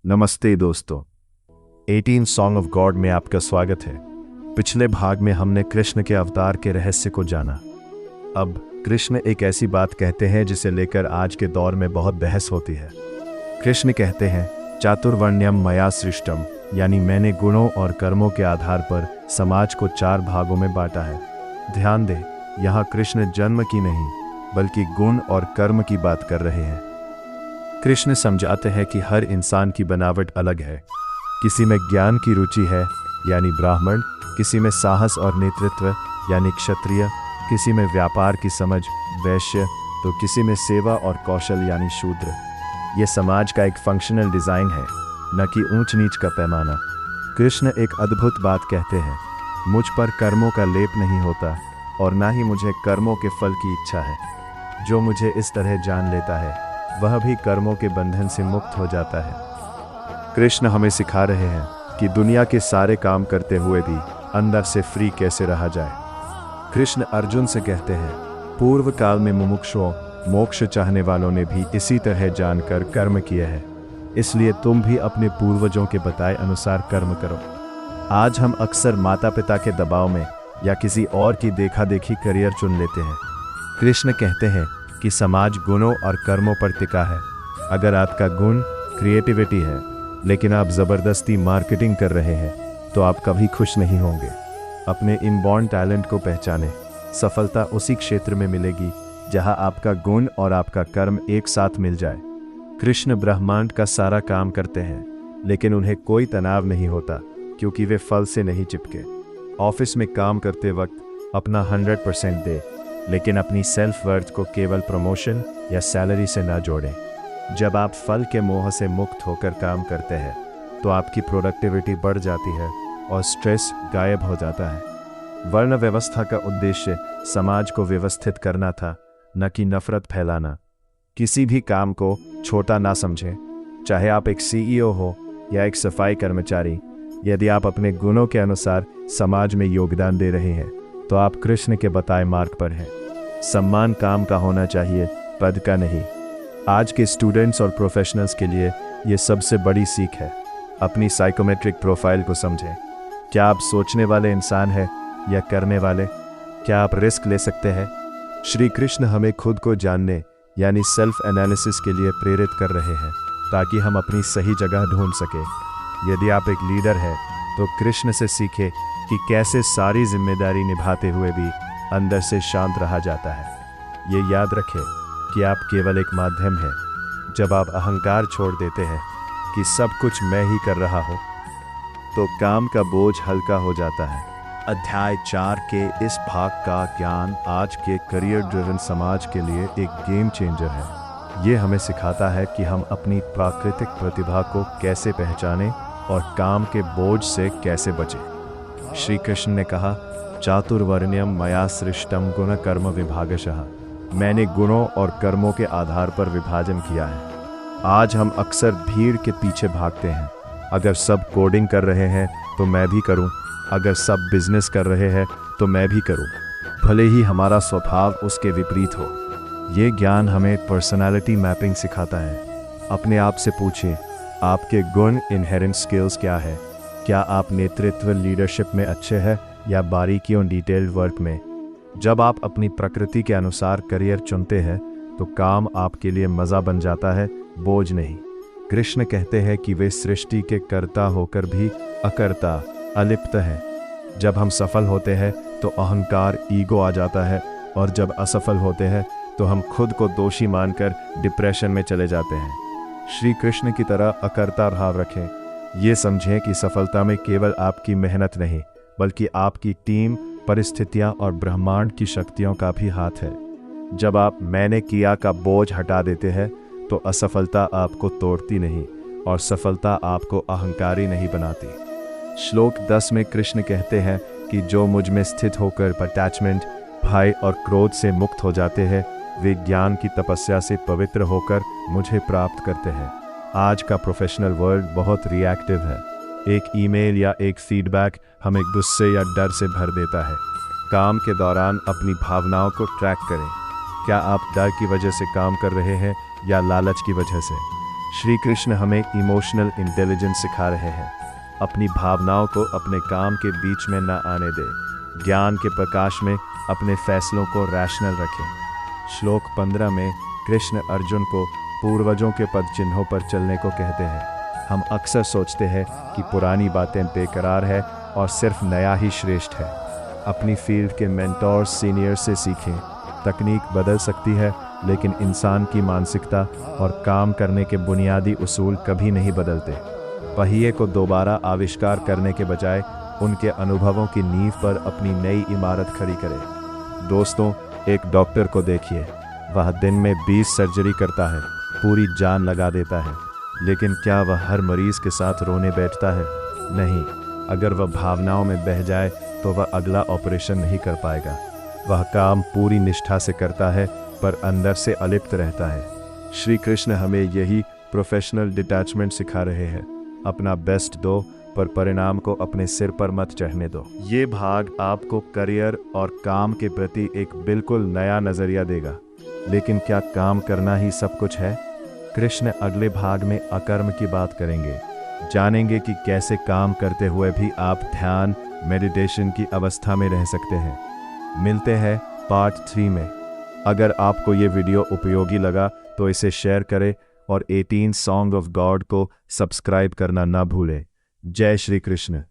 नमस्ते दोस्तों, 18 song of God में आपका स्वागत है। पिछले भाग में हमने कृष्ण के अवतार के रहस्य को जाना। अब कृष्ण एक ऐसी बात कहते हैं जिसे लेकर आज के दौर में बहुत बहस होती है। कृष्ण कहते हैं, चातुर्वर्ण्यम मया सृष्टम, यानी मैंने गुणों और कर्मों के आधार पर समाज को 4 भागों में बांटा है। ध्यान दें, यहाँ कृष्ण जन्म की नहीं बल्कि गुण और कर्म की बात कर रहे हैं। कृष्ण समझाते हैं कि हर इंसान की बनावट अलग है। किसी में ज्ञान की रुचि है यानी ब्राह्मण, किसी में साहस और नेतृत्व यानी क्षत्रिय, किसी में व्यापार की समझ वैश्य, तो किसी में सेवा और कौशल यानी शूद्र। ये समाज का एक फंक्शनल डिज़ाइन है, न कि ऊंच नीच का पैमाना। कृष्ण एक अद्भुत बात कहते हैं, मुझ पर कर्मों का लेप नहीं होता और ना ही मुझे कर्मों के फल की इच्छा है। जो मुझे इस तरह जान लेता है वह भी कर्मों के बंधन से मुक्त हो जाता है। कृष्ण हमें सिखा रहे हैं कि दुनिया के सारे काम करते हुए भी अंदर से फ्री कैसे रहा जाए। कृष्ण अर्जुन से कहते हैं, पूर्व काल में मुमुक्षुओं मोक्ष चाहने वालों ने भी इसी तरह जानकर कर्म किए हैं, इसलिए तुम भी अपने पूर्वजों के बताए अनुसार कर्म करो। आज हम अक्सर माता पिता के दबाव में या किसी और की देखा देखी करियर चुन लेते हैं। कृष्ण कहते हैं कि समाज गुणों और कर्मों पर टिका है। अगर आपका गुण क्रिएटिविटी है लेकिन आप ज़बरदस्ती मार्केटिंग कर रहे हैं तो आप कभी खुश नहीं होंगे। अपने इनबॉर्न टैलेंट को पहचानें। सफलता उसी क्षेत्र में मिलेगी जहां आपका गुण और आपका कर्म एक साथ मिल जाए। कृष्ण ब्रह्मांड का सारा काम करते हैं लेकिन उन्हें कोई तनाव नहीं होता क्योंकि वे फल से नहीं चिपके। ऑफिस में काम करते वक्त अपना 100% दे, लेकिन अपनी सेल्फ वर्थ को केवल प्रमोशन या सैलरी से ना जोड़ें। जब आप फल के मोह से मुक्त होकर काम करते हैं तो आपकी प्रोडक्टिविटी बढ़ जाती है और स्ट्रेस गायब हो जाता है। वर्ण व्यवस्था का उद्देश्य समाज को व्यवस्थित करना था, न कि नफरत फैलाना। किसी भी काम को छोटा ना समझें, चाहे आप एक CEO हो या एक सफाई कर्मचारी। यदि आप अपने गुणों के अनुसार समाज में योगदान दे रहे हैं तो आप कृष्ण के बताए मार्ग पर हैं। सम्मान काम का होना चाहिए, पद का नहीं। आज के स्टूडेंट्स और प्रोफेशनल्स के लिए ये सबसे बड़ी सीख है। अपनी साइकोमेट्रिक प्रोफाइल को समझें। क्या आप सोचने वाले इंसान हैं या करने वाले? क्या आप रिस्क ले सकते हैं? श्री कृष्ण हमें खुद को जानने यानी सेल्फ एनालिसिस के लिए प्रेरित कर रहे हैं ताकि हम अपनी सही जगह ढूंढ सकें। यदि आप एक लीडर हैं तो कृष्ण से सीखें कि कैसे सारी जिम्मेदारी निभाते हुए भी अंदर से शांत रहा जाता है। ये याद रखें कि आप केवल एक माध्यम हैं। जब आप अहंकार छोड़ देते हैं कि सब कुछ मैं ही कर रहा हूँ तो काम का बोझ हल्का हो जाता है। अध्याय 4 के इस भाग का ज्ञान आज के करियर ड्रिवन समाज के लिए एक गेम चेंजर है। ये हमें सिखाता है कि हम अपनी प्राकृतिक प्रतिभा को कैसे पहचानें और काम के बोझ से कैसे बचें। श्री कृष्ण ने कहा, चातुर्वर्ण्यम मया सृष्टम गुण कर्म विभागशः, मैंने गुणों और कर्मों के आधार पर विभाजन किया है। आज हम अक्सर भीड़ के पीछे भागते हैं। अगर सब कोडिंग कर रहे हैं तो मैं भी करूं, अगर सब बिजनेस कर रहे हैं तो मैं भी करूं, भले ही हमारा स्वभाव उसके विपरीत हो। ये ज्ञान हमें पर्सनालिटी मैपिंग सिखाता है। अपने आप से पूछें, आपके गुण इनहेरेंट स्किल्स क्या है? क्या आप नेतृत्व लीडरशिप में अच्छे हैं या बारीकियों डिटेल्ड वर्क में? जब आप अपनी प्रकृति के अनुसार करियर चुनते हैं तो काम आपके लिए मज़ा बन जाता है, बोझ नहीं। कृष्ण कहते हैं कि वे सृष्टि के कर्ता होकर भी अकर्ता अलिप्त हैं। जब हम सफल होते हैं तो अहंकार ईगो आ जाता है और जब असफल होते हैं तो हम खुद को दोषी मानकर डिप्रेशन में चले जाते हैं। श्री कृष्ण की तरह अकर्ता भाव रखें। ये समझें कि सफलता में केवल आपकी मेहनत नहीं बल्कि आपकी टीम, परिस्थितियां और ब्रह्मांड की शक्तियों का भी हाथ है। जब आप मैंने किया का बोझ हटा देते हैं तो असफलता आपको तोड़ती नहीं और सफलता आपको अहंकारी नहीं बनाती। श्लोक 10 में कृष्ण कहते हैं कि जो मुझ में स्थित होकर अटैचमेंट, भय और क्रोध से मुक्त हो जाते हैं वे ज्ञान की तपस्या से पवित्र होकर मुझे प्राप्त करते हैं। आज का प्रोफेशनल वर्ल्ड बहुत रिएक्टिव है। एक ईमेल या एक फीडबैक हमें गुस्से या डर से भर देता है। काम के दौरान अपनी भावनाओं को ट्रैक करें। क्या आप डर की वजह से काम कर रहे हैं या लालच की वजह से? श्री कृष्ण हमें इमोशनल इंटेलिजेंस सिखा रहे हैं। अपनी भावनाओं को अपने काम के बीच में न आने दे। ज्ञान के प्रकाश में अपने फैसलों को रैशनल रखें। श्लोक 15 में कृष्ण अर्जुन को पूर्वजों के पद चिन्हों पर चलने को कहते हैं। हम अक्सर सोचते हैं कि पुरानी बातें बेकरार है और सिर्फ नया ही श्रेष्ठ है। अपनी फील्ड के मेंटोर सीनियर से सीखें। तकनीक बदल सकती है, लेकिन इंसान की मानसिकता और काम करने के बुनियादी उसूल कभी नहीं बदलते। पहिए को दोबारा आविष्कार करने के बजाय उनके अनुभवों की नींव पर अपनी नई इमारत खड़ी करें। दोस्तों, एक डॉक्टर को देखिए। वह दिन में 20 सर्जरी करता है, पूरी जान लगा देता है, लेकिन क्या वह हर मरीज के साथ रोने बैठता है? नहीं। अगर वह भावनाओं में बह जाए तो वह अगला ऑपरेशन नहीं कर पाएगा। वह काम पूरी निष्ठा से करता है, पर अंदर से अलिप्त रहता है। श्री कृष्ण हमें यही प्रोफेशनल डिटैचमेंट सिखा रहे हैं। अपना बेस्ट दो, पर परिणाम को अपने सिर पर मत चढ़ने दो। ये भाग आपको करियर और काम के प्रति एक बिल्कुल नया नजरिया देगा। लेकिन क्या काम करना ही सब कुछ है? कृष्ण अगले भाग में अकर्म की बात करेंगे। जानेंगे कि कैसे काम करते हुए भी आप ध्यान, मेडिटेशन की अवस्था में रह सकते हैं। मिलते हैं पार्ट 3 में। अगर आपको ये वीडियो उपयोगी लगा तो इसे शेयर करें और 18 सॉन्ग ऑफ गॉड को सब्सक्राइब करना ना भूलें। जय श्री कृष्ण।